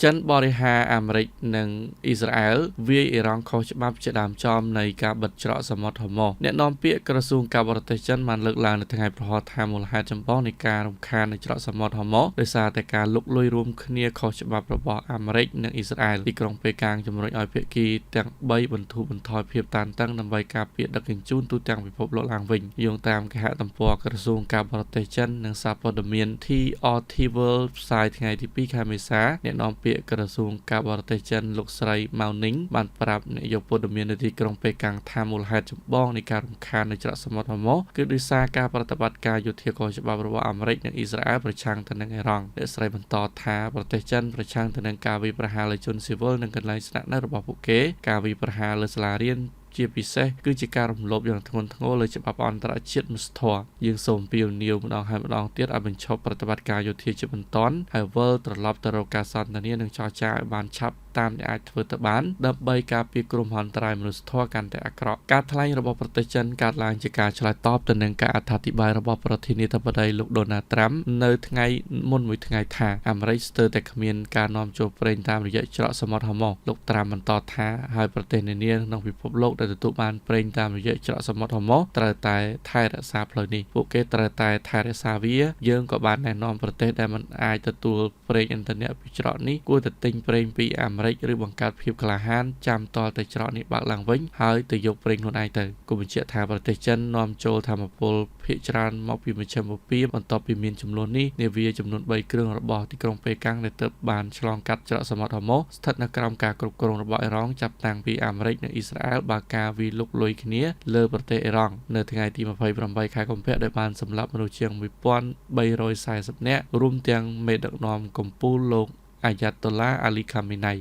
ចិនបរិហាអាមេរិកនិងអ៊ីស្រាអែលវាយអ៊ីរ៉ង់ខុសច្បាប់ជាដើមចំនៃការបិទច្រកសមុទ្រហូម៉ូអ្នកនាំពាក្យក្រសួងការបរទេសចិនបានលើកឡើងនៅថ្ងៃប្រហោះថាមូលហេតុចម្បងនៃការរំខាននៃច្រកសមុទ្រហូម៉ូដោយសារតែការលុកលុយរួមគ្នាខុសច្បាប់របស់អាមេរិកនិងអ៊ីស្រាអែលទីក្រុងប៉េកាំងជំរុញឲ្យភាគីទាំង3បន្ធូរបន្ថយភាពតានតឹងដើម្បីការពារដឹកជញ្ជូនទូទាំងពិភពលោកឡើងវិញយោងតាមគេហទំព័រក្រសួងការបរទេសចិននិងសារព័ត៌មាន TRT World ផ្សាយថ្ងៃទី2ខែមេសាអ្នកនាំពាក្យក្រសួងការបរទេសចិនលោកស្រីម៉ៅនីងបានប្រាប់នាយកព័ត៌មាននៅទីក្រុងប៉េកាំងថាមូលហេតុចម្បងនៃការរំខាននៃច្រកសមុទ្រហូម៉ូគឺដោយសារការប្រតិបត្តិការយោធាខុសច្បាប់របស់អាមេរិកនិងអ៊ីស្រាអែលប្រឆាំងទៅនឹងអ៊ីរ៉ង់អ្នកស្រីបន្តថាប្រទេសចិនប្រឆាំងទៅនឹងការវាយប្រហារលើជនស៊ីវិលនិងកន្លែងស្នាក់នៅរបស់ពួកគេការវាយប្រហារលើសាលារៀនជាពិសេសគឺជាការរំលោភយ៉ាងធ្ងន់ធ្ងរលើច្បាប់អន្តរជាតិមនុស្សធម៌យើងសូមពាវនាវម្ដងហើយម្ដងទៀតឲ្យបញ្ឈប់ប្រតិបត្តិការយោធាជាបន្ទាន់ហើយវិលត្រឡប់ទៅរកការសន្ទនានិងចរចាឲ្យបានឆាប់តាមដែលអាចធ្វើទៅបានដើម្បីការពារគ្រោះមហន្តរាយមនុស្សធម៌កាន់តែអាក្រក់ការថ្លែងរបស់ប្រទេសចិនកើតឡើងជាការឆ្លើយតបទៅនឹងការអត្ថាធិប្បាយរបស់ប្រធានាធិបតីលោកដូណាល់ត្រាំនៅថ្ងៃមុនមួយថ្ងៃថាអាមេរិកស្ទើរតែគ្មានការនាំចូលប្រេងតាមរយៈច្រកសមុទ្រហូម៉ូលោកត្រាំបន្តថាហើយប្រទេសនានាក្នុងពិភពលោកដែលទទួលបានប្រេងតាមរយៈច្រកសមុទ្រហូម៉ូត្រូវតែថែរក្សាផ្លូវនេះពួកគេត្រូវតែថែរក្សាវាយើងក៏បានណែនាំប្រទេសដែលមិនអាចទទួលប្រេងឥន្ធនៈពីច្រកនេះគួរតែទិញប្រេងពីអាមេរិកឬបង្កើតភាពក្លាហានចាំតតែច្រកនេះបើកឡើងវិញហើយទៅយកប្រេងខ្លួនឯងទៅគូបញ្ជាក់ថាប្រទេសចិននាំចូលថាមពលភាគច្រើនមកពីមជ្ឈមបូព៌ាបន្ទាប់ពីមានចំនួននេះនាវាចំនួន3គ្រឿងរបស់ទីក្រុងប៉េកាំងដែលទើបបានឆ្លងកាត់ច្រកសមុទ្រហូម៉ូស្ថិតនៅក្រោមការគ្រប់គ្រងរបស់អ៊ីរ៉ង់ចាប់តាំងពីអាមេរិកនិងអ៊ីស្រាអែលបើកការវាយលុកលុយគ្នាលើប្រទេសអ៊ីរ៉ង់នៅថ្ងៃទី28ខែកុម្ភៈដែលបានសម្លាប់មនុស្សជាង1340នាក់រួមទាំងមេដឹកនាំកំពូលលោកអាយ៉ាតុលឡាអាលីខាមេនី